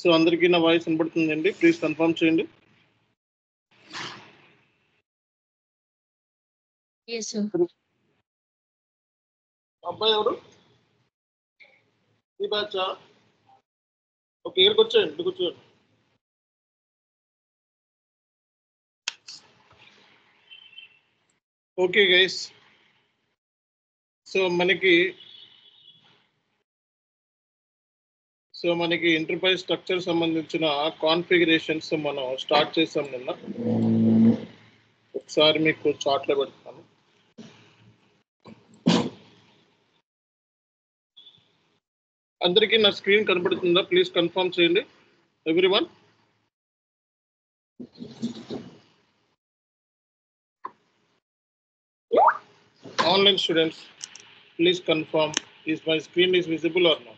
So అందరికీ నా voice వినబడుతుందండి? ప్లీజ్ కన్ఫర్మ్ చేయండి. Yes, sir. అబ్బాయి ఎవరు? ఈ బ్యాచా? ఓకే, ఇక్కడికి వచ్చేయండి, ఇక్కడికి వచ్చేయండి. ఓకే గైస్, సో మనకి ఎంటర్ప్రైజ్ స్ట్రక్చర్ సంబంధించిన కాన్ఫిగరేషన్స్ మనం స్టార్ట్ చేసాం నిన్న. ఒకసారి మీకు చార్ట్లో పెడతాను. అందరికీ నా స్క్రీన్ కనబడుతుందా? ప్లీజ్ కన్ఫర్మ్ చేయండి everyone. Online students, please confirm is my screen is visible are not.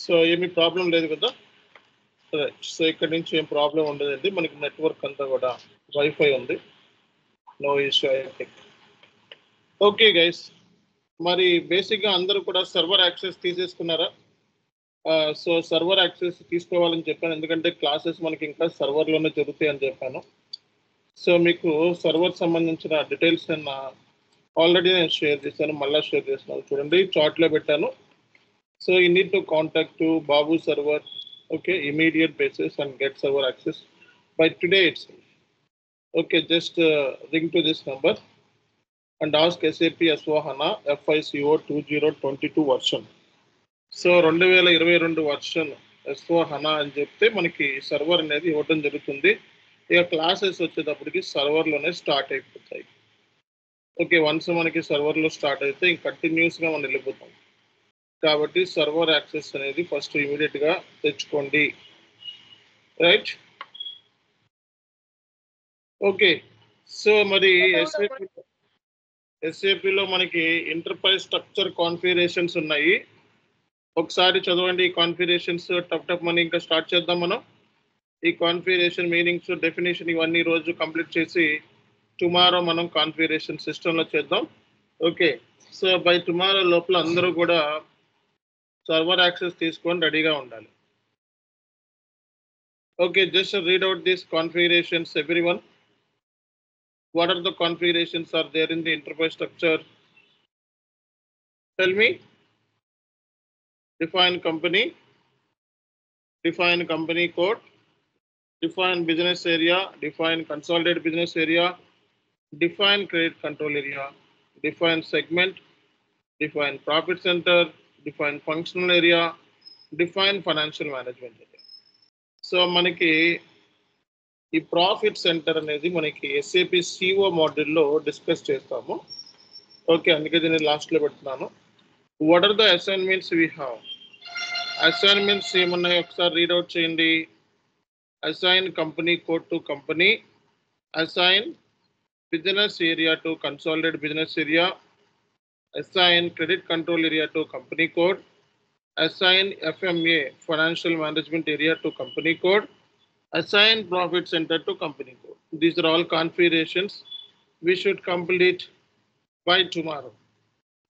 So ఏమి ప్రాబ్లం లేదు కదా? రైట్. సో ఇక్కడ నుంచి ఏం ప్రాబ్లం ఉండదండి, మనకి నెట్వర్క్ అంతా కూడా వైఫై ఉంది, నో ఇష్యూ. ఓకే గైస్, మరి బేసిక్గా అందరూ కూడా సర్వర్ యాక్సెస్ తీసేసుకున్నారా? సో సర్వర్ యాక్సెస్ తీసుకోవాలని చెప్పాను, ఎందుకంటే క్లాసెస్ మనకి ఇంకా సర్వర్లోనే జరుగుతాయి అని చెప్పాను. సో మీకు సర్వర్ సంబంధించిన డీటెయిల్స్ నేను ఆల్రెడీ షేర్ చేశాను, మళ్ళీ షేర్ చేస్తున్నాను. చూడండి, చార్ట్లో పెట్టాను. So you need to contact to Babu server, okay, immediate basis and get server access by today itself. Okay, just ring to this number and ask SAP S/4HANA FICO 2022 version. So 2022 version S/4HANA అని చెప్తే మనకి server అనేది ఇవ్వడం జరుగుతుంది. ఇక classes వచ్చేటప్పటికి సర్వర్లోనే start అయిపోతాయి. Okay, once మనకి సర్వర్లో స్టార్ట్ అయితే ఇంక కంటిన్యూస్గా మనం వెళ్ళిపోతాం. కాబట్టి సర్వర్ యాక్సెస్ అనేది ఫస్ట్ ఇమీడియట్గా తెచ్చుకోండి, రైట్? ఓకే, సో మరి ఎస్ఏపిలో మనకి ఎంటర్ప్రైజ్ స్ట్రక్చర్ కాన్ఫిగరేషన్స్ ఉన్నాయి. ఒకసారి చదవండి ఈ కాన్ఫిగరేషన్స్. టప్ మనీ ఇంకా స్టార్ట్ చేద్దాం మనం. ఈ కాన్ఫిగరేషన్ మీనింగ్స్, డెఫినేషన్ ఇవన్నీ రోజు కంప్లీట్ చేసి టుమారో మనం కాన్ఫిగరేషన్ సిస్టంలో చేద్దాం. ఓకే, సో బై టుమారో లోపల అందరూ కూడా సర్వర్ యాక్సెస్ తీసుకొని రెడీగా ఉండాలి. Okay, just read out these configurations everyone. What are the configurations are there in the enterprise structure? Tell me. Define company code, define business area, define consolidated business area, define credit control area, define segment, define profit center, define functional area, define financial management area. So మనకి ఈ profit centre అనేది మనకి SAP CO మోడ్యూల్లో discuss చేస్తాము. Okay, అందుకే దీన్ని లాస్ట్లో పెడుతున్నాను. What are the assignments we have? Assignments ఏమున్నాయి ఒకసారి రీడౌట్ చేయండి. Assign company code to company, assign business area to consolidated business area, assign credit control area to company code, assign FMA financial management area to company code, assign profit center to company code. These are all configurations we should complete by tomorrow.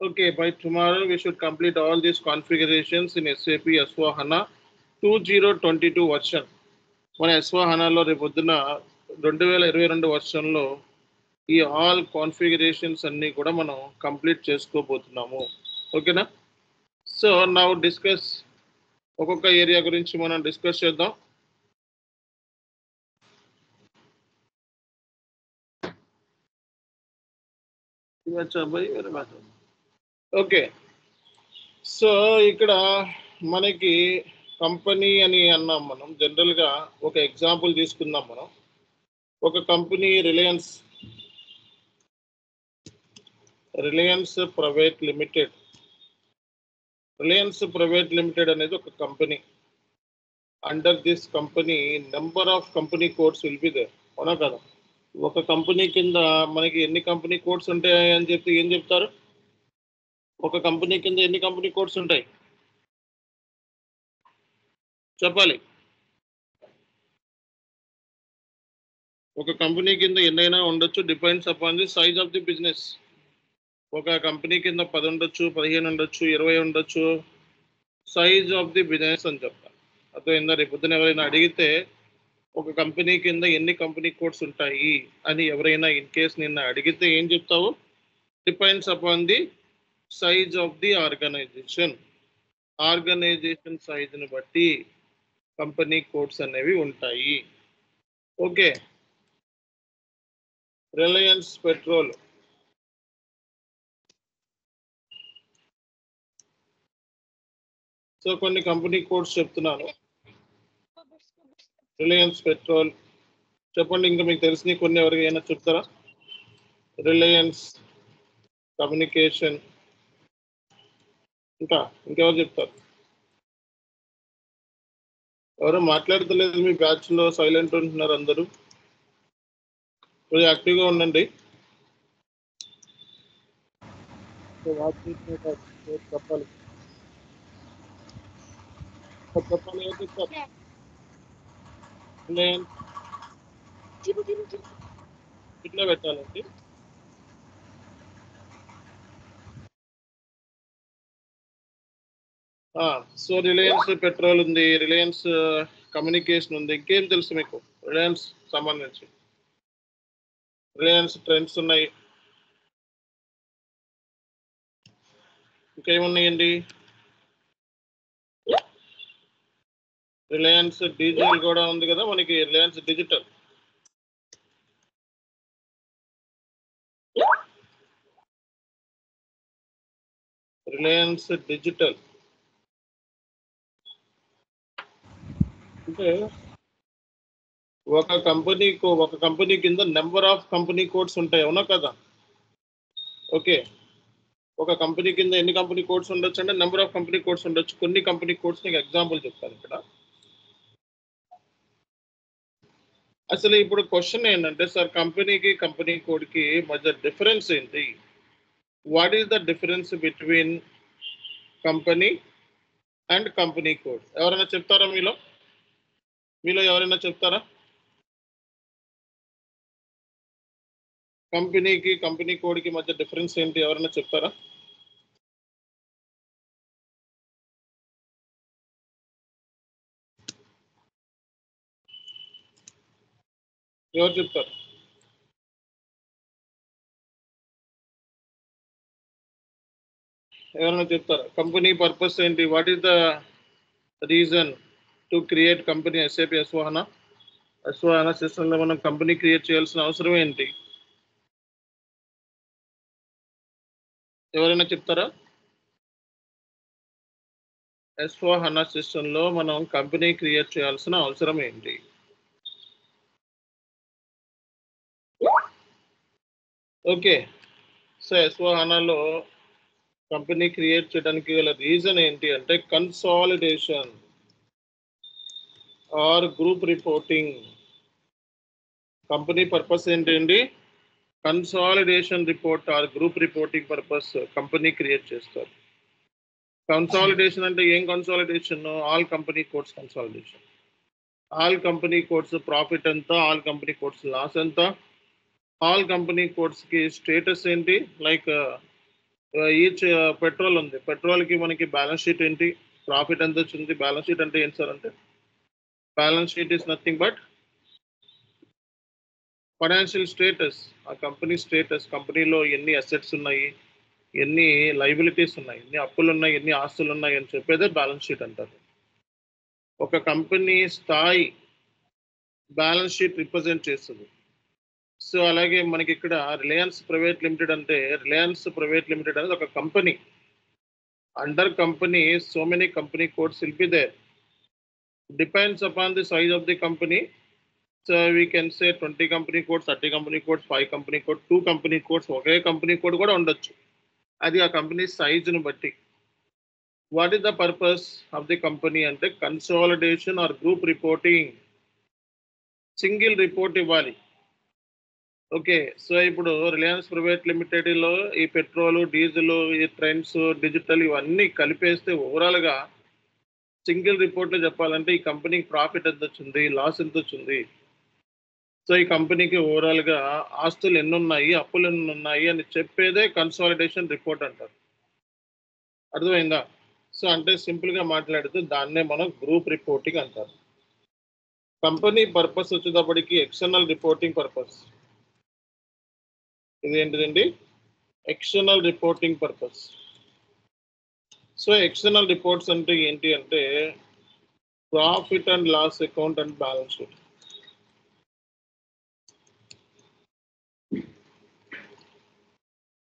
Okay, by tomorrow we should complete all these configurations in SAP S/4HANA 2022 version. మన S/4HANAలో రేపొద్దున 2022 వర్షన్లో ఈ all configurations అన్నీ కూడా మనం complete చేసుకోబోతున్నాము. ఓకేనా? So now discuss, ఒక్కొక్క area గురించి మనం డిస్కస్ చేద్దాం. ఓకే, సో ఇక్కడ మనకి కంపెనీ అని అన్నాం మనం. జనరల్గా ఒక ఎగ్జాంపుల్ తీసుకుందాం మనం. ఒక company Reliance private limited. Reliance private limited అనేది ఒక company. Under this company number of company codes will be there, అవునా కదా? ఒక కంపెనీ కింద మనకి ఎన్ని కంపెనీ కోడ్స్ ఉంటాయి అని చెప్తే ఏం చెప్తారు? ఒక కంపెనీ కింద ఎన్ని కంపెనీ కోడ్స్ ఉంటాయి చెప్పాలి. ఒక కంపెనీ కింద ఎన్నైనా ఉండొచ్చు, depends upon the size of the business. ఒక కంపెనీ కింద 10 ఉండొచ్చు, 15 ఉండొచ్చు, 20 ఉండొచ్చు, సైజ్ ఆఫ్ ది బిజినెస్ అని చెప్తాను. అర్థమైందా? రేపు పొద్దున ఎవరైనా అడిగితే ఒక కంపెనీ కింద ఎన్ని కంపెనీ కోడ్స్ ఉంటాయి అని ఎవరైనా ఇన్ కేస్ నిన్న అడిగితే ఏం చెప్తావు? Depends upon the size of the organization. Organization సైజుని బట్టి కంపెనీ కోడ్స్ అనేవి ఉంటాయి. ఓకే. రిలయన్స్ పెట్రోల్ సో కొన్ని కంపెనీ కోడ్స్ చెప్తున్నాను. రిలయన్స్ పెట్రోల్ చెప్పండి. ఇంకా మీకు తెలిసిన కొన్ని ఎవరికైనా చెప్తారా? రిలయన్స్ కమ్యూనికేషన్, ఇంకెవరు చెప్తారు? ఎవరు మాట్లాడతలేదు మీ బ్యాచ్ లో, సైలెంట్ ఉంటున్నారు అందరూ. కొంచెం యాక్టివ్గా ఉండండి. చెప్పాలి చెప్పాలి. రిలయన్స్ ఇట్లా పెట్టాలండి. సో రిలయన్స్ పెట్రోల్ ఉంది, రిలయన్స్ కమ్యూనికేషన్ ఉంది. ఇంకేం తెలుసు మీకు రిలయన్స్ సంబంధించి? రిలయన్స్ ట్రెండ్స్ ఉన్నాయి. ఇంకేమున్నాయండి? రిలయన్స్ డిజిటల్ కూడా ఉంది కదా మనకి, రిలయన్స్ డిజిటల్. రిలయన్స్ డిజిటల్ అంటే ఒక కంపెనీ కింద నెంబర్ ఆఫ్ కంపెనీ కోడ్స్ ఉంటాయి, అవునా కదా? ఓకే. ఒక కంపెనీ కింద ఎన్ని కంపెనీ కోడ్స్ ఉండొచ్చు అంటే నెంబర్ ఆఫ్ కంపెనీ కోడ్స్ ఉండొచ్చు. కొన్ని కంపెనీ కోడ్స్ నీకు ఎగ్జాంపుల్ చెప్తాను ఇక్కడ. అసలు ఇప్పుడు క్వశ్చన్ ఏంటంటే, సార్ కంపెనీకి కంపెనీ కోడ్కి మధ్య డిఫరెన్స్ ఏంటి? What is the difference between company and company code? ఎవరైనా చెప్తారా? మీలో ఎవరైనా చెప్తారా? కంపెనీకి కంపెనీ కోడ్కి మధ్య డిఫరెన్స్ ఏంటి? ఎవరైనా చెప్తారా? ఎవరు చెప్తారు? ఎవరైనా చెప్తారా? కంపెనీ పర్పస్ ఏంటి? What is the reason to create company SAP S4HANA సిస్టంలో మనం కంపెనీ క్రియేట్ చేయాల్సిన అవసరం ఏంటి? ఎవరైనా చెప్తారా? ఎస్వహనా సిస్టంలో మనం కంపెనీ క్రియేట్ చేయాల్సిన అవసరం ఏంటి? ఓకే. సో ఎస్వహనాలో కంపెనీ క్రియేట్ చేయడానికి గల రీజన్ ఏంటి అంటే consolidation or group reporting. Company purpose ఏంటండి? Consolidation report or group reporting purpose company create చేస్తారు. కన్సాలిడేషన్ అంటే ఏం consolidation? All company codes consolidation. All company codes profit ఎంత, ఆల్ కంపెనీ కోడ్స్ లాస్ ఎంత, ఆల్ కంపెనీ కోడ్స్ కి status ఏంటి? Like each petrol ఉంది, petrol కి మనకి బ్యాలెన్స్ షీట్ ఏంటి, ప్రాఫిట్ ఎంత వచ్చింది. బ్యాలెన్స్ షీట్ అంటే ఏంటి సార్ అంటే, balance sheet is nothing but financial status. ఆ కంపెనీ స్టేటస్, కంపెనీలో ఎన్ని అసెట్స్ ఉన్నాయి, ఎన్ని లైబిలిటీస్ ఉన్నాయి, ఎన్ని అప్పులు ఉన్నాయి, ఎన్ని ఆస్తులు ఉన్నాయి అని చెప్పేదే బ్యాలెన్స్ షీట్ అంటారు. ఒక కంపెనీ స్థాయి బ్యాలెన్స్ షీట్ రిప్రజెంట్ చేస్తుంది. సో అలాగే మనకి ఇక్కడ రిలయన్స్ ప్రైవేట్ లిమిటెడ్ అంటే, రిలయన్స్ ప్రైవేట్ లిమిటెడ్ అనేది ఒక company. Under company so many company codes will be there. Depends upon the size of the company. So we can say 20 company codes, 30 company codes, 5 company code, 2 company codes, ఒకే company code కూడా ఉండొచ్చు. అది ఆ company సైజును బట్టి. What is the purpose of the company అంటే consolidation or group reporting. Single report ఇవ్వాలి. Okay. So ఇప్పుడు రిలయన్స్ ప్రైవేట్ లిమిటెడ్లో ఈ పెట్రోల్, డీజిల్, ఈ ట్రెండ్స్, డిజిటల్ ఇవన్నీ కలిపేస్తే ఓవరాల్గా సింగిల్ రిపోర్ట్లో చెప్పాలంటే ఈ కంపెనీకి ప్రాఫిట్ ఎంత వచ్చింది, లాస్ ఎంత వచ్చింది, సో ఈ కంపెనీకి ఓవరాల్గా ఆస్తులు ఎన్ని ఉన్నాయి, అప్పులు ఎన్ని ఉన్నాయి అని చెప్పేదే కన్సాలిడేషన్ రిపోర్ట్ అంటారు. అర్థమైందా? సో అంటే సింపుల్గా మాట్లాడితే దాన్నే మనం గ్రూప్ రిపోర్టింగ్ అంటారు. కంపెనీ పర్పస్ వచ్చేటప్పటికి ఎక్స్టర్నల్ రిపోర్టింగ్ పర్పస్. ఇదేంటిదండి? External reporting purpose. So external reports అంటే ఏంటి అంటే profit and loss account and balance sheet.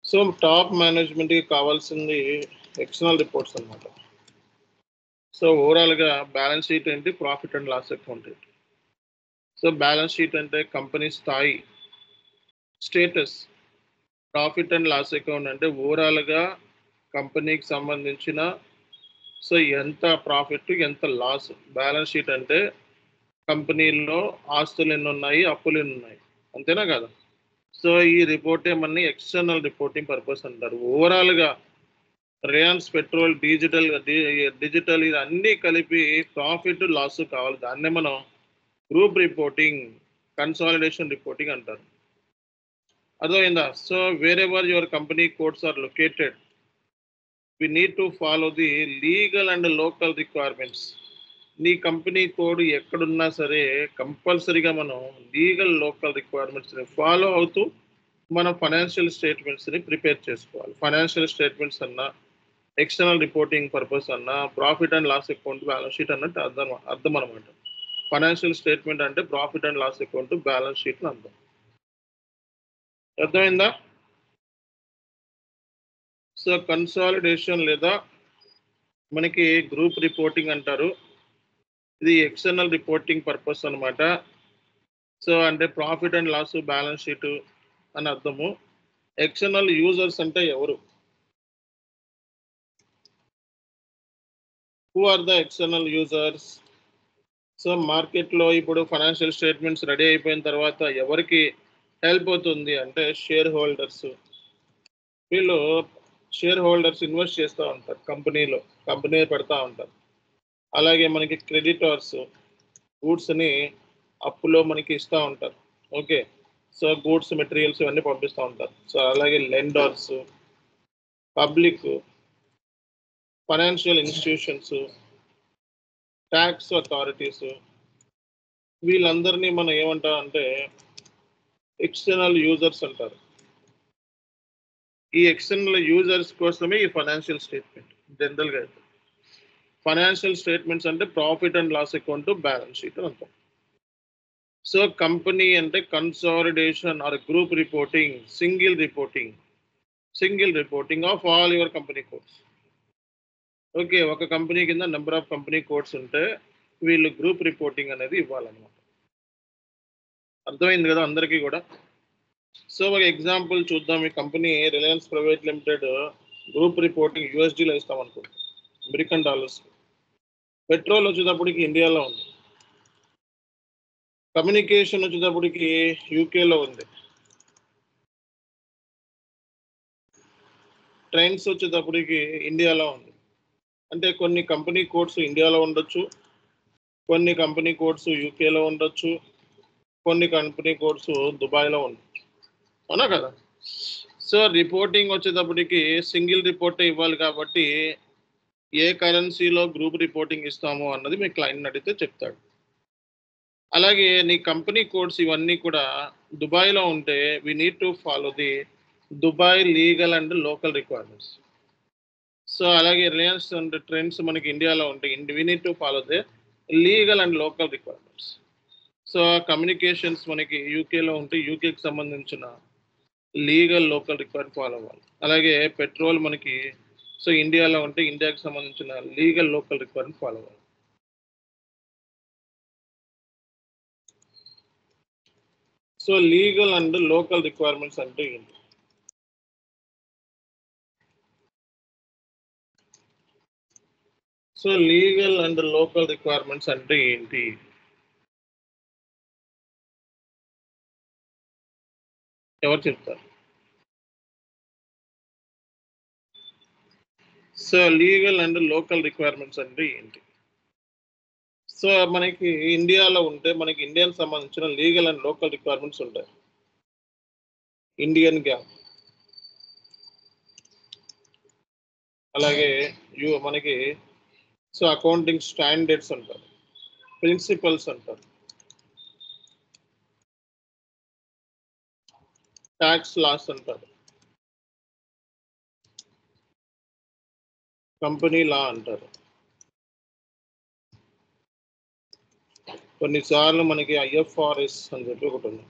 So top మేనేజ్మెంట్కి కావాల్సింది ఎక్స్టర్నల్ రిపోర్ట్స్ అన్నమాట. సో ఓవరాల్గా బ్యాలెన్స్ షీట్ ఏంటి, ప్రాఫిట్ అండ్ లాస్ అకౌంట్ ఏంటి. సో బ్యాలెన్స్ షీట్ అంటే కంపెనీ స్థాయి, status. Profit and loss account అంటే ఓవరాల్గా కంపెనీకి సంబంధించిన సో ఎంత ప్రాఫిట్ ఎంత లాస్. బ్యాలెన్స్ షీట్ అంటే కంపెనీలో ఆస్తులు ఎన్ని ఉన్నాయి, అప్పులు ఎన్ని ఉన్నాయి, అంతేనా కదా. సో ఈ రిపోర్ట్ ఏమన్నా ఎక్స్టర్నల్ రిపోర్టింగ్ పర్పస్ అంటారు. ఓవరాల్గా రిలయన్స్ పెట్రోల్ డిజిటల్ ఇది అన్నీ కలిపి ప్రాఫిట్ లాస్ కావాలి, దాన్నే మనం గ్రూప్ రిపోర్టింగ్, కన్సాలిడేషన్ రిపోర్టింగ్ అంటారు. అర్థమైందా? So wherever your company codes are located we need to follow the legal and local requirements. నీ కంపెనీ కోడ్ ఎక్కడున్నా సరే కంపల్సరీగా మనం లీగల్ లోకల్ రిక్వైర్మెంట్స్ని ఫాలో అవుతూ మన ఫైనాన్షియల్ స్టేట్మెంట్స్ని ప్రిపేర్ చేసుకోవాలి. ఫైనాన్షియల్ స్టేట్మెంట్స్ అన్నా, ఎక్స్టర్నల్ రిపోర్టింగ్ పర్పస్ అన్నా, profit and loss account, balance sheet అన్నట్టు అర్థం అనమాట. ఫైనాన్షియల్ స్టేట్మెంట్ అంటే profit and loss account, balance sheet అర్థం. అర్థమైందా? సో కన్సాలిడేషన్ లేదా మనకి గ్రూప్ రిపోర్టింగ్ అంటారు. ఇది ఎక్స్టర్నల్ రిపోర్టింగ్ పర్పస్ అనమాట. సో అంటే profit and loss, balance sheet అని అర్థము. ఎక్స్టర్నల్ యూజర్స్ అంటే ఎవరు? Who are the external users? So మార్కెట్లో ఇప్పుడు ఫైనాన్షియల్ స్టేట్మెంట్స్ రెడీ అయిపోయిన తర్వాత ఎవరికి హెల్ప్ అవుతుంది అంటే షేర్ హోల్డర్స్. వీళ్ళు షేర్ హోల్డర్స్ ఇన్వెస్ట్ చేస్తూ ఉంటారు కంపెనీలో, కంపెనీ పెడతా ఉంటారు. అలాగే మనకి క్రెడిటార్స్ గూడ్స్ని అప్పులో మనకి ఇస్తూ ఉంటారు. ఓకే, సో గూడ్స్ మెటీరియల్స్ ఇవన్నీ పంపిస్తూ ఉంటారు. సో అలాగే lenders, public, financial institutions, tax authorities, వీళ్ళందరినీ మనం ఏమంటాం అంటే ఎక్స్టర్నల్ యూజర్స్ అంటారు. ఈ ఎక్స్టర్నల్ యూజర్స్ కోసమే ఈ ఫైనాన్షియల్ స్టేట్మెంట్. జనరల్గా అయితే ఫైనాన్షియల్ స్టేట్మెంట్స్ అంటే profit and loss account, balance sheet అంటాం. సో కంపెనీ అంటే consolidation or group reporting, single reporting of all your company codes. Okay, ఒక కంపెనీ కింద నెంబర్ ఆఫ్ కంపెనీ కోడ్స్ ఉంటే వీళ్ళు గ్రూప్ రిపోర్టింగ్ అనేది ఇవ్వాలన్నమాట. అర్థమైంది కదా అందరికీ కూడా? సో ఒక ఎగ్జాంపుల్ చూద్దాం. ఈ company Reliance private limited group reporting యూఎస్డీలో ఇస్తాం అనుకుంటాం, అమెరికన్ డాలర్స్. పెట్రోల్ వచ్చేటప్పటికి ఇండియాలో ఉంది, కమ్యూనికేషన్ వచ్చేటప్పటికి యూకేలో ఉంది, ట్రైన్స్ వచ్చేటప్పటికి ఇండియాలో ఉంది. అంటే కొన్ని కంపెనీ కోడ్స్ ఇండియాలో ఉండొచ్చు, కొన్ని కంపెనీ కోడ్స్ యూకేలో ఉండొచ్చు, కొన్ని కంపెనీ కోడ్స్ దుబాయ్లో ఉండొచ్చు, అవునా కదా. సో రిపోర్టింగ్ వచ్చేటప్పటికి సింగిల్ రిపోర్టే ఇవ్వాలి కాబట్టి ఏ కరెన్సీలో గ్రూప్ రిపోర్టింగ్ ఇస్తామో అన్నది మీ క్లయింట్ని అడిగితే చెప్తాడు. అలాగే నీ కంపెనీ కోడ్స్ ఇవన్నీ కూడా దుబాయ్లో ఉంటే we need to follow the Dubai legal and local requirements. So అలాగే రిలయన్స్ అండ్ ట్రెండ్స్ మనకి ఇండియాలో ఉంటాయి, we need to follow the legal and local requirements. So communications మనకి యూకేలో ఉంటే యూకేకి సంబంధించిన లీగల్ లోకల్ రిక్వైర్మెంట్ ఫాలో అవ్వాలి. అలాగే పెట్రోల్ మనకి సో ఇండియాలో ఉంటే ఇండియాకి సంబంధించిన లీగల్ లోకల్ రిక్వైర్మెంట్ ఫాలో అవ్వాలి. So legal and local requirements అంటే ఏంటి? So legal and local requirements అంటే ఏంటి? ఎవరు చెప్తారు? So legal and local requirements అంటే ఏంటి? సో మనకి ఇండియాలో ఉంటే మనకి ఇండియాకి సంబంధించిన లీగల్ అండ్ లోకల్ రిక్వైర్మెంట్స్ ఉంటాయి. ఇండియన్ గ్యాప్, అలాగే మనకి సో అకౌంటింగ్ స్టాండర్డ్స్ అంటారు, ప్రిన్సిపల్స్ అంటారు, ట్యాక్స్ లాస్ అంటారు, కంపెనీ లా అంటారు. కొన్నిసార్లు మనకి IFRS అని చెప్పి ఒకటి ఉంది,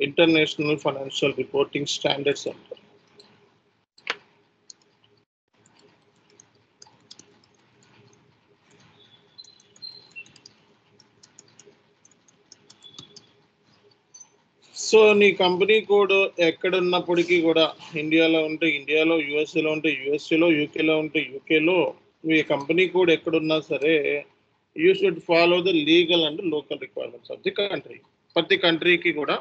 ఇంటర్నేషనల్ ఫైనాన్షియల్ రిపోర్టింగ్ స్టాండర్డ్స్ అంటారు. సో నీ కంపెనీ కోడ్ ఎక్కడున్నప్పటికీ కూడా ఇండియాలో ఉంటే ఇండియాలో, యుఎస్ఏలో ఉంటే యుఎస్ఏలో, యూకేలో ఉంటే యూకేలో, మీ కంపెనీ కోడ్ ఎక్కడున్నా సరే you should follow the legal and local requirements of the country. ప్రతి కంట్రీకి కూడా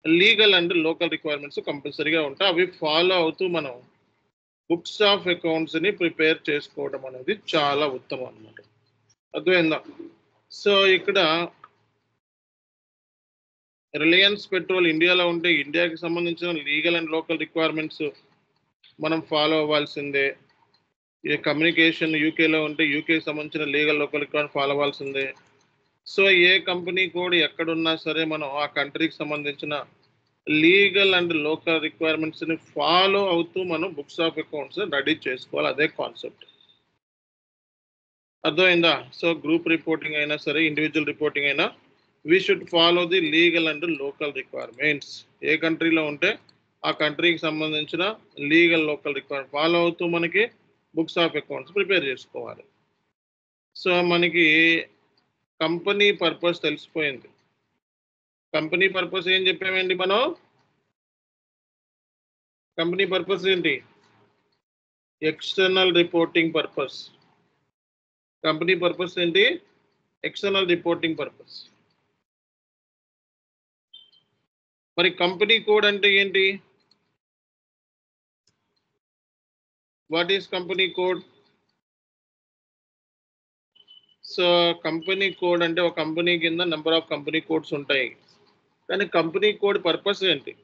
లీగల్ అండ్ లోకల్ రిక్వైర్మెంట్స్ కంపల్సరీగా ఉంటాయి. అవి ఫాలో అవుతూ మనం బుక్స్ ఆఫ్ అకౌంట్స్ని ప్రిపేర్ చేసుకోవడం అనేది చాలా ఉత్తమం అన్నమాట. అర్థమైందా? సో ఇక్కడ రిలయన్స్ పెట్రోల్ ఇండియాలో ఉంటే ఇండియాకి సంబంధించిన లీగల్ అండ్ లోకల్ రిక్వైర్మెంట్స్ మనం ఫాలో అవ్వాల్సిందే. ఈ కమ్యూనికేషన్ యూకేలో ఉంటే యూకేకి సంబంధించిన లీగల్ లోకల్ రిక్వైర్మెంట్ ఫాలో అవ్వాల్సిందే. సో ఏ కంపెనీ కూడా ఎక్కడున్నా సరే మనం ఆ కంట్రీకి సంబంధించిన లీగల్ అండ్ లోకల్ రిక్వైర్మెంట్స్ని ఫాలో అవుతూ మనం బుక్స్ ఆఫ్ అకౌంట్స్ రెడీ చేసుకోవాలి. అదే కాన్సెప్ట్. అర్థమైందా? సో గ్రూప్ రిపోర్టింగ్ అయినా సరే, ఇండివిజువల్ రిపోర్టింగ్ అయినా we should follow the legal and local requirements. ఏ కంట్రీలో ఉంటే ఆ కంట్రీకి సంబంధించిన లీగల్ లోకల్ రిక్వైర్మెంట్ ఫాలో అవుతూ మనకి బుక్స్ ఆఫ్ అకౌంట్స్ ప్రిపేర్ చేసుకోవాలి. సో మనకి కంపెనీ పర్పస్ తెలిసిపోయింది. కంపెనీ పర్పస్ ఏం చెప్పామండి మనం? కంపెనీ పర్పస్ ఏంటి? External reporting purpose. Company purpose ఏంటి? External reporting purpose. మరి కంపెనీ కోడ్ అంటే ఏంటి? What is company code? So company code అంటే ఒక కంపెనీ కింద నెంబర్ ఆఫ్ కంపెనీ కోడ్స్ ఉంటాయి, కానీ కంపెనీ కోడ్ పర్పస్ ఏంటి?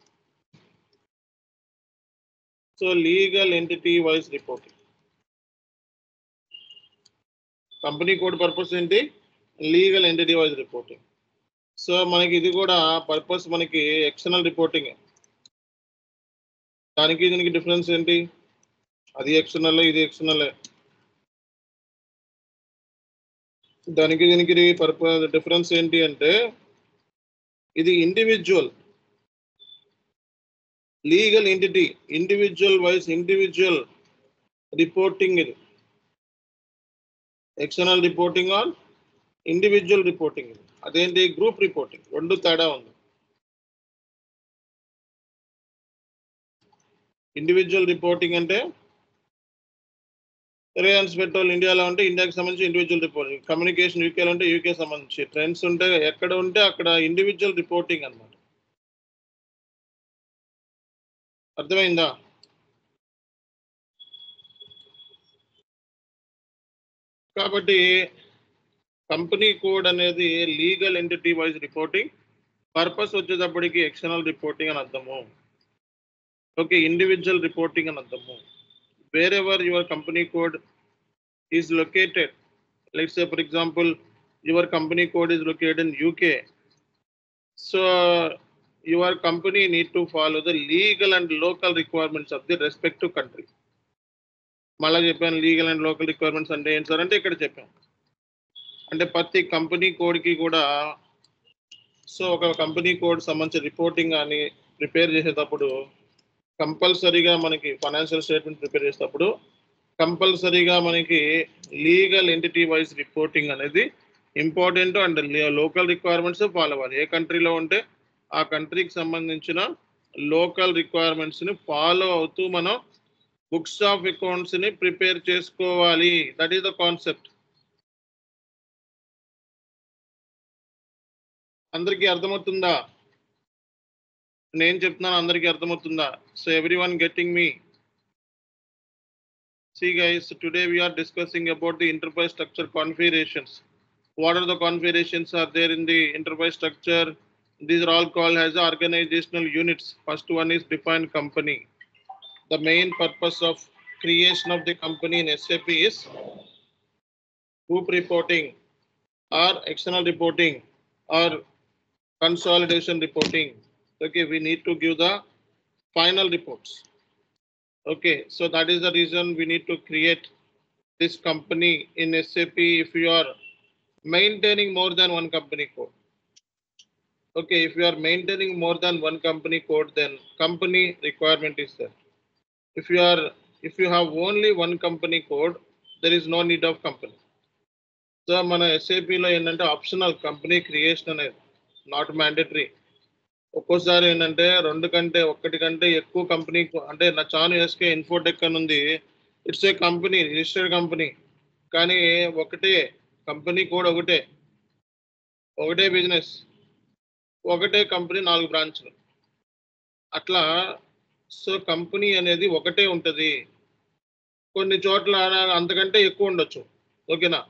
So legal entity wise reporting. Company code purpose ఏంటి? Legal entity wise reporting. So మనకి ఇది కూడా పర్పస్ మనకి ఎక్స్టర్నల్ రిపోర్టింగ్. దానికి దీనికి డిఫరెన్స్ ఏంటి? అది ఎక్స్టర్నల్, ఇది ఎక్స్టర్నల్. దానికి దీనికి పర్పస్ డిఫరెన్స్ ఏంటి అంటే ఇది individual legal entity, individual wise individual reporting. ఇది external reporting on individual reporting. అదేంటి? Group reporting. రెండు తేడా ఉంది. ఇండివిజువల్ రిపోర్టింగ్ అంటే రిలయన్స్ పెట్రోల్ ఇండియాలో ఉంటే ఇండియాకి సంబంధించి ఇండివిజువల్ రిపోర్టింగ్, కమ్యూనికేషన్ యూకేలో ఉంటే యూకే సంబంధించి, ట్రెండ్స్ ఉంటే ఎక్కడ ఉంటే అక్కడ ఇండివిజువల్ రిపోర్టింగ్ అన్నమాట. అర్థమైందా? కాబట్టి కంపెనీ కోడ్ అనేది legal entity wise reporting, purpose వచ్చేటప్పటికి ఎక్స్టర్నల్ రిపోర్టింగ్ అని అర్థము. ఓకే, ఇండివిజువల్ రిపోర్టింగ్ అని అర్థము. Wherever your company code is located, let's say for example your company code is located in UK, so your company need to follow the legal and local requirements of the respective country. మళ్ళీ చెప్పాను, legal and local requirements అంటే ఏంటి sir అంటే ఇక్కడ చెప్పాను. అంటే ప్రతి company కోడ్కి కూడా సో ఒక కంపెనీ కోడ్ సంబంధించిన రిపోర్టింగ్ అని ప్రిపేర్ చేసేటప్పుడు కంపల్సరీగా మనకి ఫైనాన్షియల్ స్టేట్మెంట్ ప్రిపేర్ చేసేటప్పుడు కంపల్సరీగా మనకి లీగల్ ఎంటిటీ వైజ్ రిపోర్టింగ్ అనేది important and local requirements follow అవ్వాలి. ఏ కంట్రీలో ఉంటే ఆ కంట్రీకి సంబంధించిన లోకల్ రిక్వైర్మెంట్స్ని ఫాలో అవుతూ మనం బుక్స్ ఆఫ్ అకౌంట్స్ని ప్రిపేర్ చేసుకోవాలి. That is the concept. అందరికీ అర్థమవుతుందా? నేను చెప్తున్నాను, అందరికీ అర్థమవుతుందా? So everyone getting me? See guys, today we are discussing about the enterprise structure configurations. What are the configurations are there in the enterprise structure? These are all called as organizational units. First one is defined company. The main purpose of creation of the company in SAP is group reporting or external reporting or consolidation reporting. Okay, we need to give the final reports. Okay, so that is the reason we need to create this company in SAP if you are maintaining more than one company code. Okay, if you are maintaining more than one company code, then company requirement is there. If you have only one company code, there is no need of company. So మన ఎస్ఏపిలో ఏంటంటే optional company creation అనేది not mandatory. ఒక్కోసారి ఏంటంటే ఒకటి కంటే ఎక్కువ company అంటే నా చాను ఎస్కే ఇన్ఫోటెక్ అని ఉంది. It's a company, registered company, కానీ ఒకటే కంపెనీ కోడ్, ఒకటే బిజినెస్, ఒకటే కంపెనీ, 4 బ్రాంచ్లు అట్లా. సో కంపెనీ అనేది ఒకటే ఉంటుంది, కొన్ని చోట్ల అంతకంటే ఎక్కువ ఉండొచ్చు. ఓకేనా?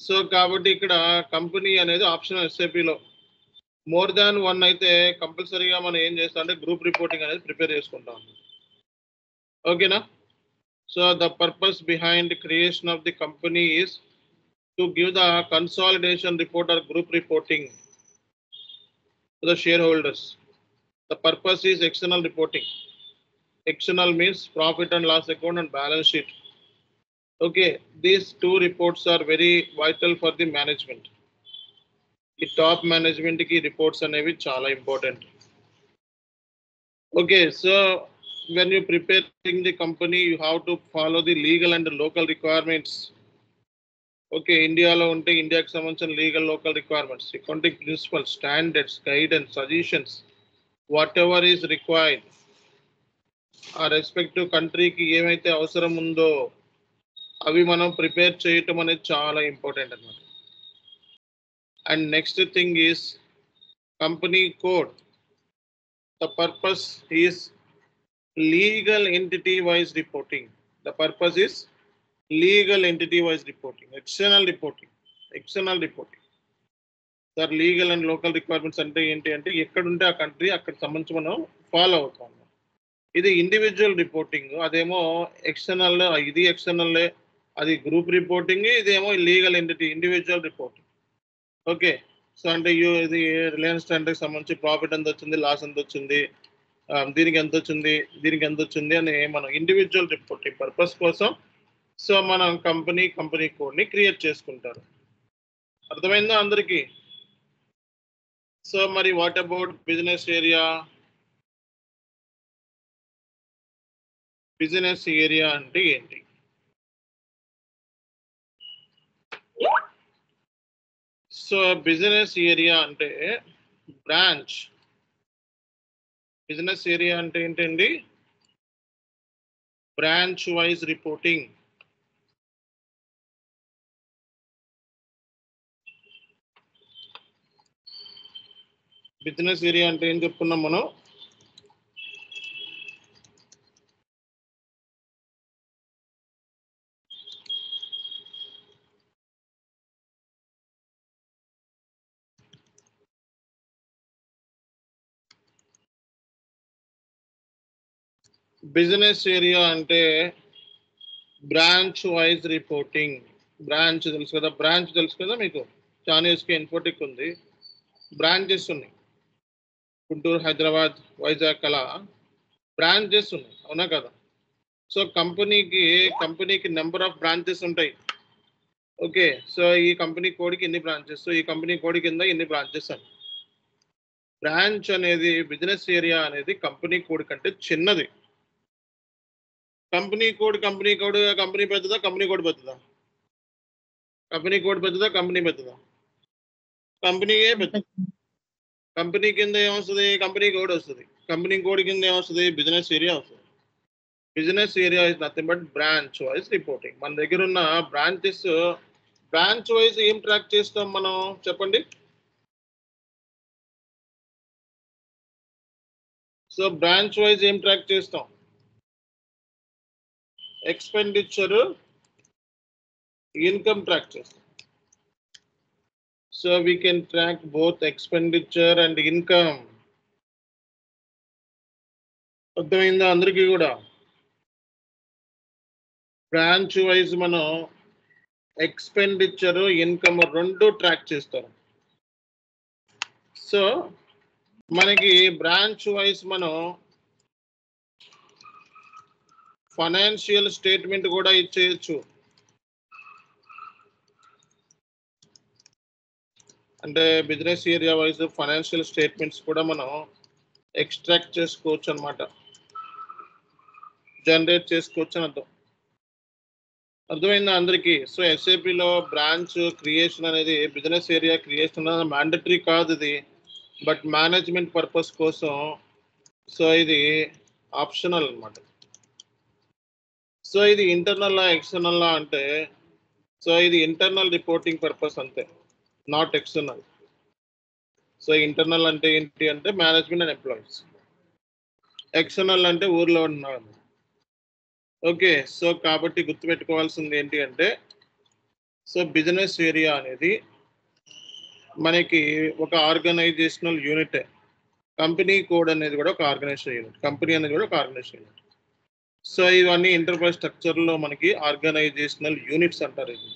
సో కాబట్టి ఇక్కడ కంపెనీ అనేది ఆప్షనల్ ఎస్ఏపిలో. మోర్ దాన్ వన్ అయితే కంపల్సరీగా మనం ఏం చేస్తాం అంటే గ్రూప్ రిపోర్టింగ్ అనేది ప్రిపేర్ చేసుకుంటాం. ఓకేనా? So the purpose behind creation of the company is to give the consolidation report or group reporting to the shareholders. The purpose is external reporting. External means profit and loss account and balance sheet. Okay, these two reports are very vital for the management. The top management ki reports anevi chala important. Okay, so when you preparing the company, you have to follow the legal and local requirements. Okay, India lo unte India ki sambandhinchina legal local requirements, accounting principles, standards, guidance, suggestions, whatever is required. ఆ respective కంట్రీకి ఏమైతే అవసరం ఉందో అవి మనం prepare చేయటం అనేది చాలా ఇంపార్టెంట్ అన్నమాట. And next thing is company code. The purpose is legal entity wise reporting. The purpose is legal entity wise reporting. External reporting sir. Legal and local requirements అంటే ఏంటి అంటే ఎక్కడుంటే ఆ కంట్రీ అక్కడ సంబంధించి మనం ఫాలో అవుతాం. ఇది ఇండివిజువల్ రిపోర్టింగ్, అదేమో ఎక్స్టర్నల్. ఇది ఎక్స్టర్నల్, అది గ్రూప్ రిపోర్టింగ్, ఇదేమో legal entity individual reporting. Okay, so అంటే ఇది రిలయన్స్ స్టాండర్డ్కి సంబంధించి ప్రాఫిట్ ఎంత వచ్చింది, లాస్ ఎంత వచ్చింది, దీనికి ఎంత వచ్చింది అని మనం ఇండివిజువల్ రిపోర్టింగ్ పర్పస్ కోసం సో మనం కంపెనీ కోడ్ని క్రియేట్ చేసుకుంటారు. అర్థమైందా అందరికీ? సో మరి what about business area? Business area అంటే ఏంటి? సో బిజినెస్ ఏరియా అంటే బ్రాంచ్. బిజినెస్ ఏరియా అంటే ఏంటండి? Branch wise reporting. Business area అంటే ఏం చెప్పుకున్నాం మనం? బిజినెస్ ఏరియా అంటే బ్రాంచ్ వైజ్ రిపోర్టింగ్. బ్రాంచ్ తెలుసు కదా, మీకు. చానీస్కి ఇన్ఫోటెక్ ఉంది, బ్రాంచెస్ ఉన్నాయి. గుంటూరు, హైదరాబాద్, వైజాగ్ అలా బ్రాంచెస్ ఉన్నాయి, అవునా కదా? సో కంపెనీకి నెంబర్ ఆఫ్ బ్రాంచెస్ ఉంటాయి. ఓకే, సో ఈ కంపెనీ కోడ్కి ఎన్ని బ్రాంచెస్, ఈ కంపెనీ కోడ్ కింద ఎన్ని బ్రాంచెస్ అని. బ్రాంచ్ అనేది, బిజినెస్ ఏరియా అనేది కంపెనీ కోడ్ కంటే చిన్నది. కంపెనీ కోడ్ కంపెనీ పెద్దదా, కంపెనీ కోడ్ పెద్దదా? కంపెనీ కోడ్ పెద్దదా, కంపెనీ పెద్దదా? కంపెనీయే పెద్ద. కంపెనీ కింద ఏమొస్తుంది? కంపెనీ కోడ్ వస్తుంది. కంపెనీ కోడ్ కింద ఏమొస్తుంది? బిజినెస్ ఏరియా వస్తుంది. Business area is nothing but branch wise reporting. మన దగ్గర ఉన్న బ్రాంచ్ వైజ్ ఏం ట్రాక్ చేస్తాం మనం చెప్పండి? సో బ్రాంచ్ వైజ్ ఏం ట్రాక్ చేస్తాం? ఎక్స్పెండిచర్, ఇన్కమ్ ట్రాక్ చేస్తాం. So we can track both expenditure and income. అర్థమైందా అందరికీ కూడా? బ్రాంచ్ వైజ్ మనం ఎక్స్పెండిచర్ ఇన్కమ్ రెండు ట్రాక్ చేస్తారు. సో మనకి బ్రాంచ్ వైజ్ మనం ఫైనాన్షియల్ స్టేట్మెంట్ కూడా ఇచ్చేయచ్చు. అంటే business area wise financial statements కూడా మనం ఎక్స్ట్రాక్ట్ చేసుకోవచ్చు అనమాట, జనరేట్ చేసుకోవచ్చు అని అర్థం. అర్థమైందా అందరికీ? సో ఎస్ఏపిలో బ్రాంచ్ క్రియేషన్ అనేది బిజినెస్ ఏరియా క్రియేషన్ అనేది మ్యాండటరీ కాదు ఇది, బట్ మేనేజ్మెంట్ పర్పస్ కోసం సో ఇది ఆప్షనల్ అనమాట. సో ఇది ఇంటర్నల్ ఎక్స్టర్నల్ అంటే సో ఇది ఇంటర్నల్ రిపోర్టింగ్ పర్పస్ అంతే, నాట్ ఎక్స్టర్నల్. సో ఇంటర్నల్ అంటే ఏంటి అంటే మేనేజ్మెంట్ అండ్ ఎంప్లాయీస్, ఎక్స్టర్నల్ అంటే ఊర్లో ఉన్నాడు. ఓకే, సో కాబట్టి గుర్తుపెట్టుకోవాల్సింది ఏంటి అంటే సో బిజినెస్ ఏరియా అనేది మనకి ఒక ఆర్గనైజేషనల్ యూనిట్. కంపెనీ కోడ్ అనేది కూడా ఒక ఆర్గనైజేషన్ యూనిట్, కంపెనీ అనేది కూడా ఒక ఆర్గనైజేషన్ యూనిట్. సో ఇవన్నీ ఎంటర్ప్రైజ్ స్ట్రక్చర్లో మనకి ఆర్గనైజేషనల్ యూనిట్స్ అంటారు. ఇది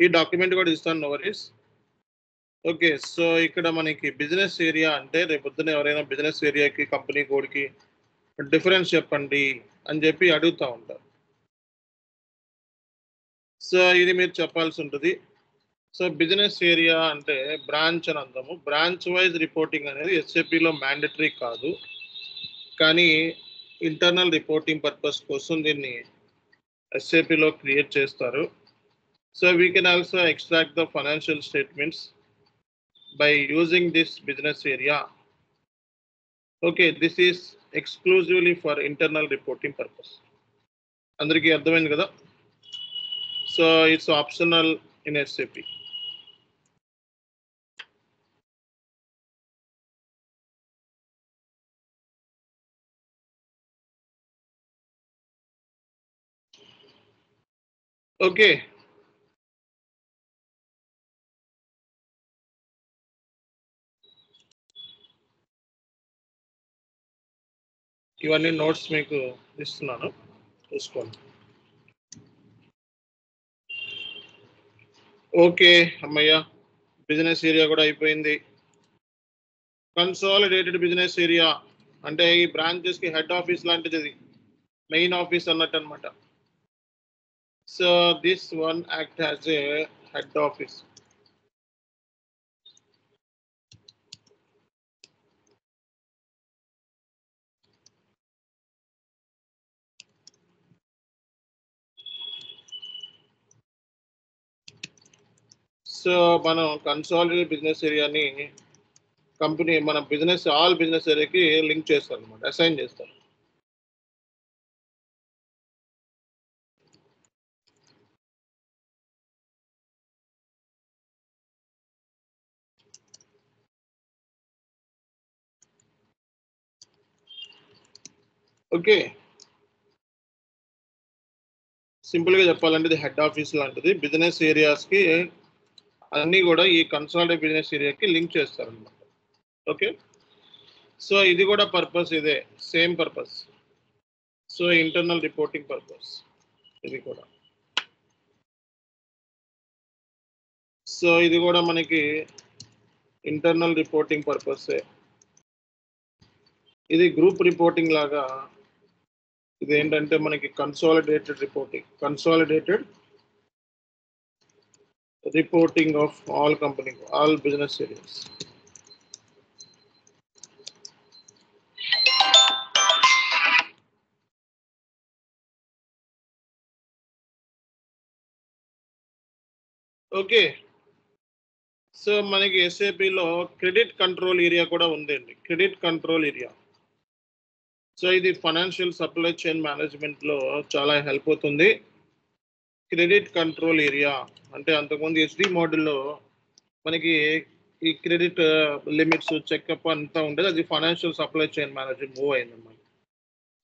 ఈ డాక్యుమెంట్ కూడా ఇస్తాను, నో వరీస్. ఓకే, సో ఇక్కడ మనకి బిజినెస్ ఏరియా అంటే రేపొద్దున ఎవరైనా బిజినెస్ ఏరియాకి కంపెనీ కోడ్కి డిఫరెన్స్ చెప్పండి అని చెప్పి అడుగుతూ ఉంటారు. సో ఇది మీరు చెప్పాల్సి ఉంటుంది. సో బిజినెస్ ఏరియా అంటే బ్రాంచ్ అని అందాము. బ్రాంచ్ వైజ్ రిపోర్టింగ్ అనేది ఎస్ఏపిలో మ్యాండటరీ కాదు, కానీ ఇంటర్నల్ రిపోర్టింగ్ పర్పస్ కోసం దీన్ని ఎస్ఏపిలో క్రియేట్ చేస్తారు. So we can also extract the financial statements by using this business area. Okay, this is exclusively for internal reporting purpose. అందరికీ అర్థమైంది కదా? So it's optional in SAP. Okay, ఇవన్నీ notes మీకు ఇస్తున్నాను, చూసుకోండి. ఓకే అమ్మయ్య, బిజినెస్ ఏరియా కూడా అయిపోయింది. కన్సాలిడేటెడ్ బిజినెస్ ఏరియా అంటే ఈ బ్రాంచెస్ కి హెడ్ ఆఫీస్ లాంటిది, ఇది మెయిన్ ఆఫీస్ అన్నట్టు అనమాట. So this one act as a head office. So మనం కన్సాలిడేటెడ్ బిజినెస్ ఏరియాని కంపెనీ మన బిజినెస్ ఆల్ బిజినెస్ ఏరియాకి లింక్ చేస్తారు అనమాట, అసైన్ చేస్తారు. ఓకే, సింపుల్గా చెప్పాలంటే ఇది హెడ్ ఆఫీస్ లాంటిది. బిజినెస్ ఏరియాస్కి అన్నీ కూడా ఈ కన్సాలిడేటెడ్ బిజినెస్ ఏరియాకి లింక్ చేస్తారనమాట. ఓకే, సో ఇది కూడా పర్పస్ ఇదే, same purpose. So internal reporting purpose ఇది కూడా. సో ఇది కూడా మనకి ఇంటర్నల్ రిపోర్టింగ్ పర్పసే. ఇది గ్రూప్ రిపోర్టింగ్ లాగా, ఇది ఏంటంటే మనకి consolidated reporting of all company, all business areas. Okay, so మనకి ఎస్ఏపిలో క్రెడిట్ కంట్రోల్ ఏరియా కూడా ఉందండి, క్రెడిట్ కంట్రోల్ ఏరియా. సో ఇది ఫైనాన్షియల్ సప్లై చైన్ మేనేజ్మెంట్లో చాలా హెల్ప్ అవుతుంది. క్రెడిట్ కంట్రోల్ ఏరియా అంటే అంతకుముందు ఎస్డి మోడల్లో మనకి ఈ క్రెడిట్ లిమిట్స్ చెకప్ అంతా ఉండేది, అది financial supply chain management move అయిందన్నమాట.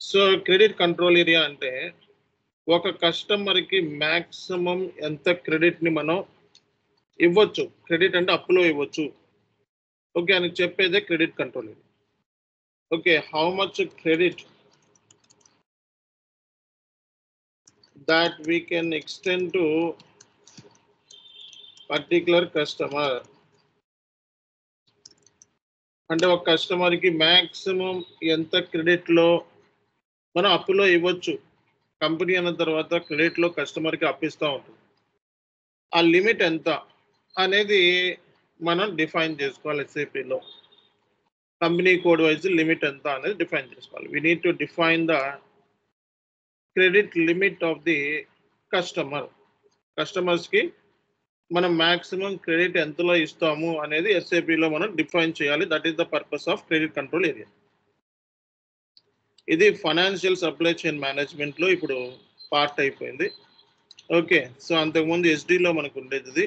సో క్రెడిట్ కంట్రోల్ ఏరియా అంటే ఒక కస్టమర్కి మ్యాక్సిమం ఎంత క్రెడిట్ని మనం ఇవ్వచ్చు, క్రెడిట్ అంటే అప్పులో ఇవ్వచ్చు, ఓకే అని చెప్పేదే credit control area. Okay, how much credit that we can extend to particular customer. అంటే ఒక కస్టమర్కి మ్యాక్సిమం ఎంత క్రెడిట్లో మనం అప్పులో ఇవ్వచ్చు. కంపెనీ అన్న తర్వాత క్రెడిట్లో కస్టమర్కి అప్పిస్తూ ఉంటుంది. ఆ లిమిట్ ఎంత అనేది మనం డిఫైన్ చేసుకోవాలి. ఎస్ఏపిలో కంపెనీ కోడ్ వైజ్ లిమిట్ ఎంత అనేది డిఫైన్ చేసుకోవాలి. We need to define the credit limit of the customer. కస్టమర్స్కి మనం మాక్సిమం క్రెడిట్ ఎంతలో ఇస్తాము అనేది ఎస్ఏపిలో మనం డిఫైన్ చేయాలి. That is the purpose of credit control area. ఇది ఫైనాన్షియల్ సప్లై చైన్ మేనేజ్మెంట్లో ఇప్పుడు పార్ట్ అయిపోయింది. ఓకే, సో అంతకుముందు ఎస్డీలో మనకు ఉండేది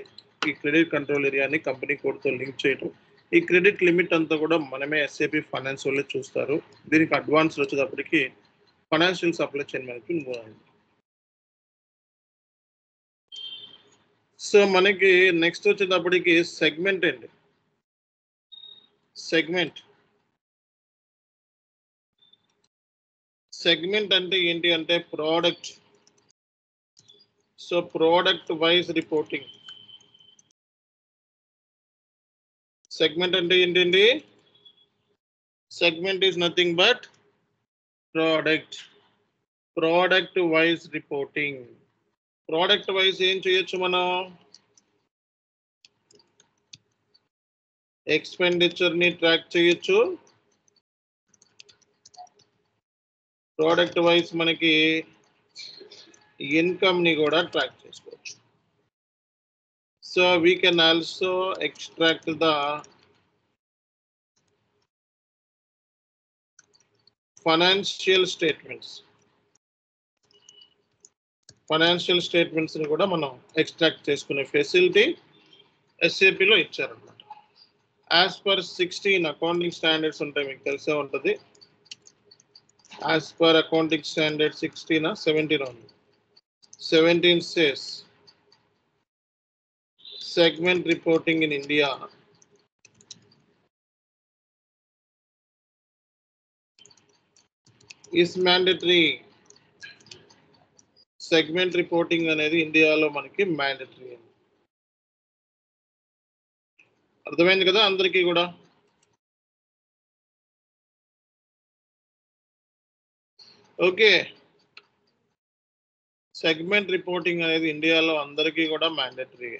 ఈ క్రెడిట్ కంట్రోల్ ఏరియాని కంపెనీ కోడ్తో లింక్ చేయడం. ఈ క్రెడిట్ లిమిట్ అంతా కూడా మనమే ఎస్ఏపి ఫైనాన్స్ వాళ్ళే చూస్తారు. దీనికి అడ్వాన్స్ వచ్చేటప్పటికి financial supply chain management move అయింది. సో మనకి నెక్స్ట్ వచ్చేటప్పటికి సెగ్మెంట్ అండి. సెగ్మెంట్ అంటే ఏంటి అంటే product. So product wise reporting. Segment అంటే ఏంటండి? Segment is nothing but product wise reporting. Product wise ఏం చేయొచ్చు మనం? ఎక్స్పెండిచర్ని ట్రాక్ చేయొచ్చు. ప్రోడక్ట్ వైజ్ మనకి ఇన్కమ్ని కూడా ట్రాక్ చేసుకోవచ్చు. So we can also extract the financial స్టేట్మెంట్స్ని కూడా మనం ఎక్స్ట్రాక్ట్ చేసుకునే ఫెసిలిటీ ఎస్ఏపిలో ఇచ్చారన్నమాట. యాజ్ పర్ 16 అకౌంటింగ్ స్టాండర్డ్స్ ఉంటాయి, మీకు తెలిసే ఉంటుంది. యాజ్ పర్ అకౌంటింగ్ స్టాండర్డ్ 16 17 ఉంది. 17 says segment reporting in India is mandatory. Segment reporting అనేది ఇండియాలో మనకి మ్యాండటరీ. అర్థమైంది కదా అందరికీ కూడా? ఓకే, సెగ్మెంట్ రిపోర్టింగ్ అనేది ఇండియాలో అందరికీ కూడా మ్యాండటరీ.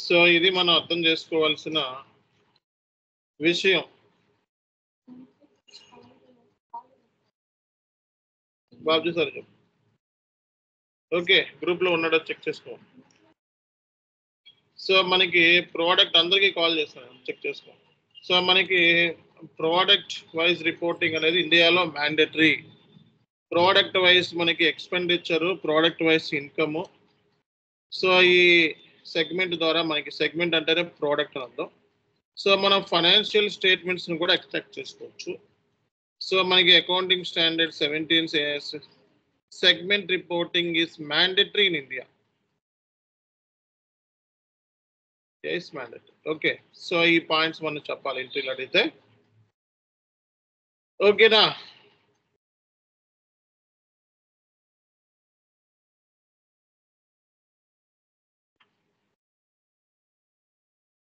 సో ఇది మనం అర్థం చేసుకోవాల్సిన విషయం. బాబు సార్ చెప్పు. ఓకే, గ్రూప్లో ఉన్నాడో చెక్ చేసుకో. సో మనకి ప్రోడక్ట్ అందరికీ కాల్ చేస్తాను, చెక్ చేసుకో. సో మనకి ప్రోడక్ట్ వైజ్ రిపోర్టింగ్ అనేది ఇండియాలో మ్యాండటరీ. ప్రోడక్ట్ వైజ్ మనకి expenditure, product wise income. So ఈ సెగ్మెంట్ ద్వారా మనకి సెగ్మెంట్ అంటేనే ప్రోడక్ట్ అర్థం. సో మనం ఫైనాన్షియల్ స్టేట్మెంట్స్ని కూడా ఎక్స్ట్రాక్ట్ చేసుకోవచ్చు. సో మనకి accounting standard 17 says segment reporting is mandatory in India. Yes, mandatory. Okay, so ఈ పాయింట్స్ మనం చెప్పాలి ఇంటర్వ్యూలో అడిగితే. ఓకేనా?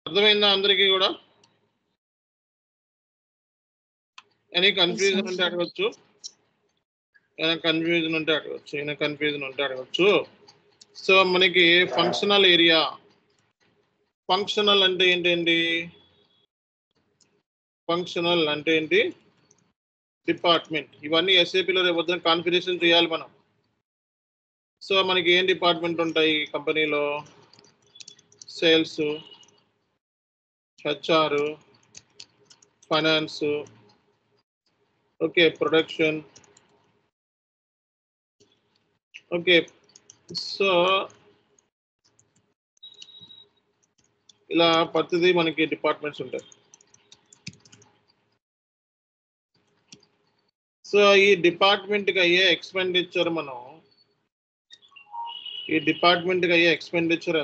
అర్థమైందా అందరికీ కూడా? ఎనీ కన్ఫ్యూజన్ ఉంటే అడగచ్చు. కన్ఫ్యూజన్ ఉంటే అడగచ్చు. సో మనకి ఫంక్షనల్ ఏరియా. ఫంక్షనల్ అంటే ఏంటండి? ఫంక్షనల్ అంటే ఏంటి? డిపార్ట్మెంట్. ఇవన్నీ ఎస్ఏపిలో రేపు కాన్ఫిగరేషన్ చేయాలి మనం. సో మనకి ఏం డిపార్ట్మెంట్ ఉంటాయి కంపెనీలో? Sales, HR, finance, okay, production. Okay, so ఇలా ప్రతిదీ మనకి డిపార్ట్మెంట్స్ ఉంటాయి. సో ఈ డిపార్ట్మెంట్కి అయ్యే ఎక్స్పెండిచర్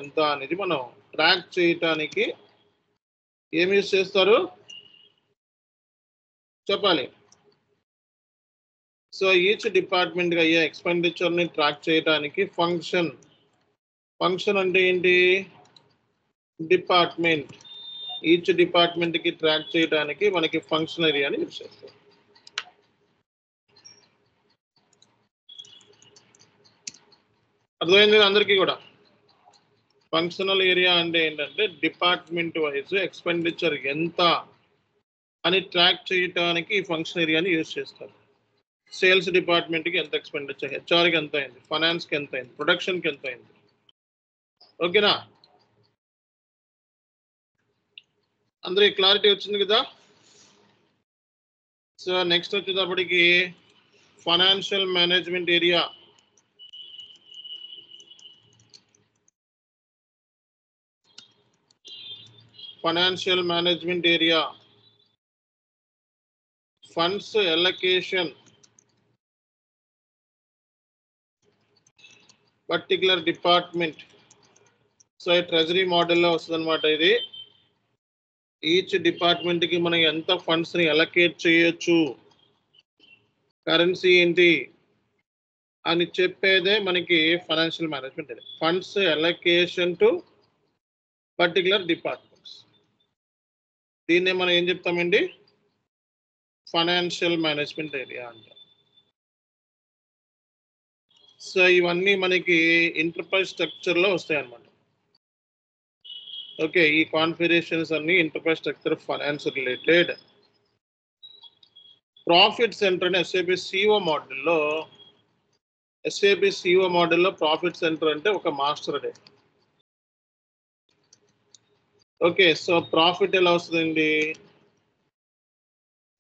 ఎంత అనేది మనం ట్రాక్ చేయటానికి ఏమి యూజ్ చేస్తారు చెప్పాలి. సో ఈచ్ డిపార్ట్మెంట్ అయ్యే ఎక్స్పెండిచర్ ని ట్రాక్ చేయడానికి ఫంక్షన్ అంటే ఏంటి? డిపార్ట్మెంట్. ఈచ్ డిపార్ట్మెంట్ కి ట్రాక్ చేయడానికి మనకి ఫంక్షన్ ఏరియాని యూజ్ చేస్తాం. అర్థమైంది అందరికీ కూడా? ఫంక్షనల్ ఏరియా అంటే ఏంటంటే డిపార్ట్మెంట్ వైజ్ ఎక్స్పెండిచర్ ఎంత అని ట్రాక్ చేయడానికి ఈ ఫంక్షన్ ఏరియాని యూజ్ చేస్తారు. సేల్స్ డిపార్ట్మెంట్కి ఎంత ఎక్స్పెండిచర్, హెచ్ఆర్కి ఎంత అయింది, ఫైనాన్స్కి ఎంత అయింది, ప్రొడక్షన్కి ఎంత అయింది. ఓకేనా? అందరికి క్లారిటీ వచ్చింది కదా? సో నెక్స్ట్ వచ్చేటప్పటికి financial management area. Financial management area, funds allocation, particular department. So treasury మోడల్లో వస్తుంది అనమాట ఇది. ఈచ్ డిపార్ట్మెంట్ కి మనం ఎంత ఫండ్స్ ని అలకేట్ చేయొచ్చు, కరెన్సీ ఏంటి అని చెప్పేదే మనకి financial management. Funds allocation to particular departments. దీన్నే మనం ఏం చెప్తామండి? ఫైనాన్షియల్ మేనేజ్మెంట్ ఏరియా అంటాం. సో ఇవన్నీ మనకి ఎంటర్ప్రైజ్ స్ట్రక్చర్ లో వస్తాయి అన్నమాట. ఓకే, ఈ కాన్ఫిగరేషన్స్ అన్ని enterprise structure finance related. Profit centre అని SAP CO మోడల్లో ప్రాఫిట్ సెంటర్ అంటే ఒక master day. Okay, so profit ఎలా వస్తుందండి?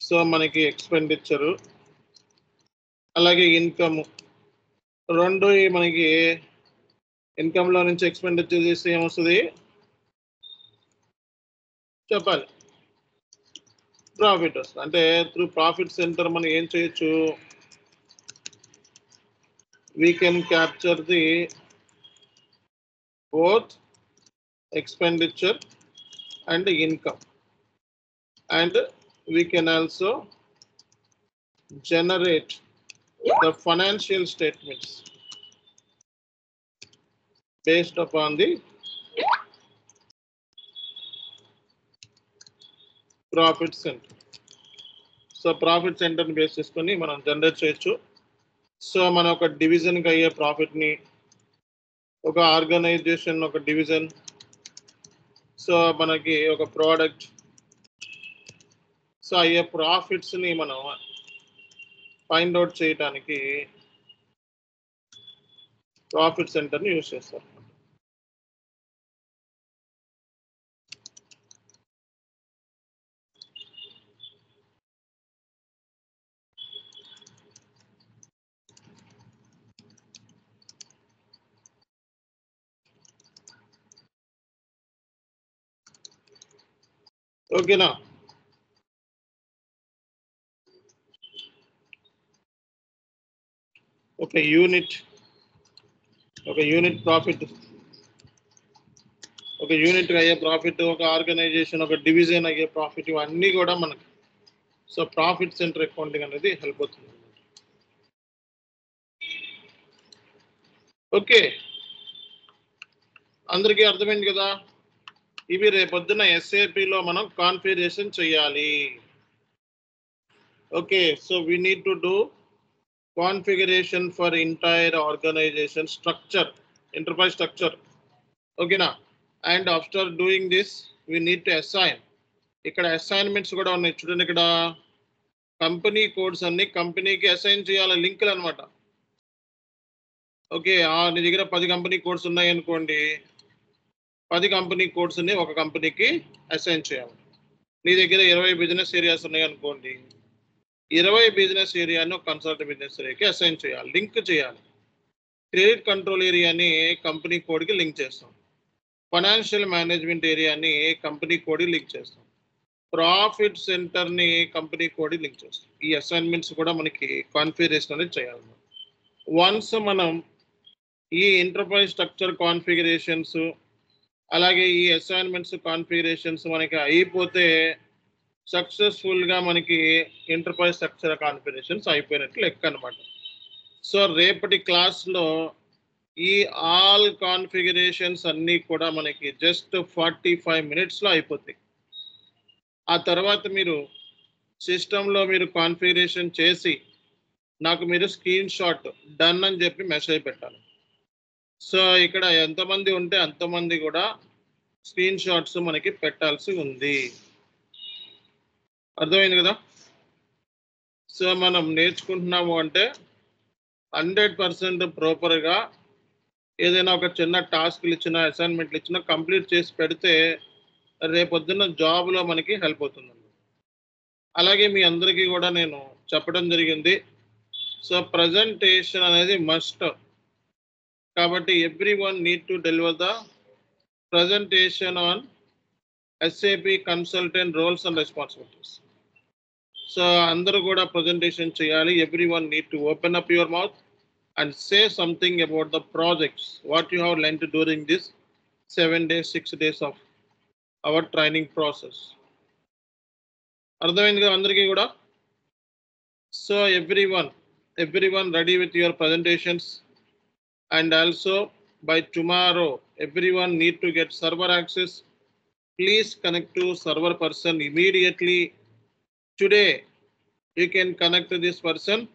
సో మనకి ఎక్స్పెండిచరు అలాగే ఇన్కమ్ రెండు మనకి ఇన్కమ్ లో నుంచి ఎక్స్పెండిచర్ చేస్తే ఏమొస్తుంది చెప్పాలి? ప్రాఫిట్ వస్తుంది. అంటే త్రూ ప్రాఫిట్ సెంటర్ మనం ఏం చేయొచ్చు? we can capture the both expenditure and income, and we can also generate the financial statements based upon the profit center. So profit centre base చేసుకొని మనం జనరేట్ చేయొచ్చు. సో మన ఒక డివిజన్ కి అయ్యే ప్రాఫిట్ ని, ఒక ఆర్గనైజేషన్ ఒక డివిజన్, సో మనకి ఒక ప్రోడక్ట్, సో అయ్యే ప్రాఫిట్స్ ని మనం ఫైండ్ అవుట్ చేయడానికి ప్రాఫిట్ సెంటర్ ని యూజ్ చేస్తారు. ఓకేనా? ఒక యూనిట్ ప్రాఫిట్, ఒక యూనిట్ అయ్యే ప్రాఫిట్, ఒక ఆర్గనైజేషన్ ఒక డివిజన్ అయ్యే ప్రాఫిట్, ఇవన్నీ కూడా మనకి సో ప్రాఫిట్ సెంటర్ అకౌంటింగ్ అనేది హెల్ప్ అవుతుంది. ఓకే, అందరికీ అర్థమైంది కదా? ఇవి రేపొద్దున SAP లో మనం కాన్ఫిగరేషన్ చేయాలి. Okay, so we need to do configuration for entire organization structure, enterprise structure. ఓకేనా? And after doing this we need to assign. ఇక్కడ అసైన్మెంట్స్ కూడా ఉన్నాయి చూడండి. ఇక్కడ కంపెనీ కోడ్స్ అన్ని కంపెనీకి అసైన్ చేయాలి, లింకులు అనమాట. ఓకే, నీ దగ్గర 10 కంపెనీ కోడ్స్ ఉన్నాయి అనుకోండి, 10 కంపెనీ కోడ్స్ ని ఒక కంపెనీకి అసైన్ చేయాలి. నీ దగ్గర 20 బిజినెస్ ఏరియాస్ ఉన్నాయి అనుకోండి, 20 బిజినెస్ ఏరియాను ఒక కన్సల్టెంట్ బిజినెస్ ఏరియాకి అసైన్ చేయాలి, లింక్ చేయాలి. క్రెడిట్ కంట్రోల్ ఏరియాని కంపెనీ కోడ్కి లింక్ చేస్తాం. ఫైనాన్షియల్ మేనేజ్మెంట్ ఏరియాని కంపెనీ కోడ్కి లింక్ చేస్తాం. ప్రాఫిట్ సెంటర్ని కంపెనీ కోడ్కి లింక్ చేస్తాం. ఈ అసైన్మెంట్స్ కూడా మనకి కాన్ఫిగరేషన్ అనేది చేయాలి. వన్స్ మనం ఈ ఎంటర్ప్రైజ్ స్ట్రక్చర్ కాన్ఫిగరేషన్స్ అలాగే ఈ అసైన్మెంట్స్ కాన్ఫిగరేషన్స్ మనకి అయిపోతే సక్సెస్ఫుల్గా మనకి ఎంటర్ప్రైజ్ స్ట్రక్చర్ కాన్ఫిగరేషన్స్ అయిపోయినట్లు లెక్క అనమాట. సో రేపటి క్లాస్లో ఈ ఆల్ కాన్ఫిగరేషన్స్ అన్నీ కూడా మనకి జస్ట్ 45 మినిట్స్లో అయిపోతాయి. ఆ తర్వాత మీరు సిస్టంలో మీరు కాన్ఫిగరేషన్ చేసి నాకు మీరు స్క్రీన్ షాట్ డన్ అని చెప్పి మెసేజ్ పెట్టాలి. సో ఇక్కడ ఎంతమంది ఉంటే అంతమంది కూడా స్క్రీన్ షాట్స్ మనకి పెట్టాల్సి ఉంది. అర్థమైంది కదా? సో మనం నేర్చుకుంటున్నాము అంటే 100% ప్రాపర్గా ఏదైనా ఒక చిన్న టాస్క్లు ఇచ్చినా అసైన్మెంట్లు ఇచ్చినా కంప్లీట్ చేసి పెడితే రేపొద్దున్న జాబ్లో మనకి హెల్ప్ అవుతుంది. అలాగే మీ అందరికీ కూడా నేను చెప్పడం జరిగింది. సో ప్రజెంటేషన్ అనేది మస్ట్. కాబట్టి everyone need to deliver the presentation on SAP consultant roles and responsibilities. So అందరూ కూడా ప్రజెంటేషన్ చేయాలి. Everyone need to open up your mouth and say something about the projects what you have learned during this 7 days 6 days of our training process. అర్థమైంది కదా అందరికీ కూడా? So everyone ready with your presentations, and also by tomorrow everyone need to get server access. Please connect to server person immediately. Today you can connect to this person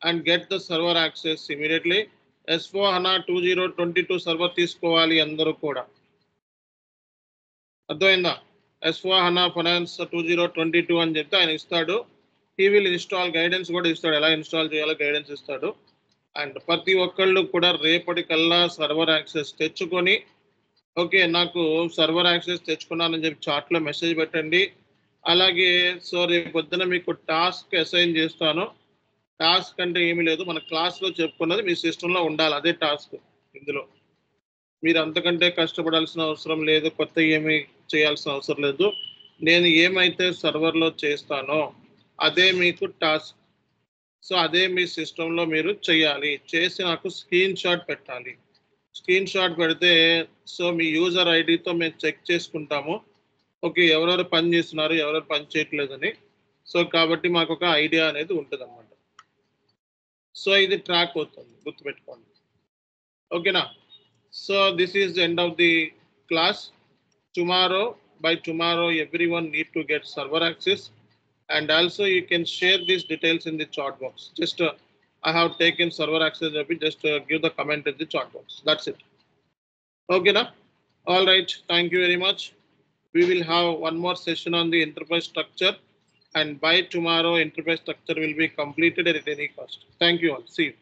and get the server access immediately. S4HANA 2022 server తీసుకోవాలి అందరూ కూడా. అర్థమైందా? S4HANA finance 2022 అని చెప్తే ఆయన ఇస్తాడు. He will install guidance కూడా ఇస్తాడు, ఎలా ఇన్స్టాల్ చేయాలో గైడెన్స్ ఇస్తాడు. అండ్ ప్రతి ఒక్కళ్ళు కూడా రేపటికల్లా సర్వర్ యాక్సెస్ తెచ్చుకొని, ఓకే నాకు సర్వర్ యాక్సెస్ తెచ్చుకున్నానని చెప్పి చాట్లో మెసేజ్ పెట్టండి. అలాగే సో రేపు పొద్దున మీకు టాస్క్ అసైన్ చేస్తాను. టాస్క్ అంటే ఏమీ లేదు, మన క్లాస్లో చెప్పుకున్నది మీ సిస్టంలో ఉండాలి, అదే టాస్క్. ఇందులో మీరు అంతకంటే కష్టపడాల్సిన అవసరం లేదు, కొత్త ఏమీ చేయాల్సిన అవసరం లేదు. నేను ఏమైతే సర్వర్లో చేస్తానో అదే మీకు టాస్క్. సో అదే మీ సిస్టంలో మీరు చేయాలి. చేసి నాకు స్క్రీన్ షాట్ పెట్టాలి. స్క్రీన్ షాట్ పెడితే సో మీ యూజర్ ఐడితో మేము చెక్ చేసుకుంటాము, ఓకే ఎవరెవరు పని చేస్తున్నారు ఎవరెవరు పని చేయట్లేదని. సో కాబట్టి మాకు ఒక ఐడియా అనేది ఉంటుంది అన్నమాట. సో ఇది ట్రాక్ అవుతుంది, గుర్తుపెట్టుకోండి. ఓకేనా? So this is the end of the class. By tomorrow everyone need to get server access, and also you can share these details in the chat box. Just I have taken server access, just give the comment in the chat box. That's it. Okay na? All right, thank you very much. We will have one more session on the enterprise structure, and by tomorrow enterprise structure will be completed at any cost. Thank you all. See you.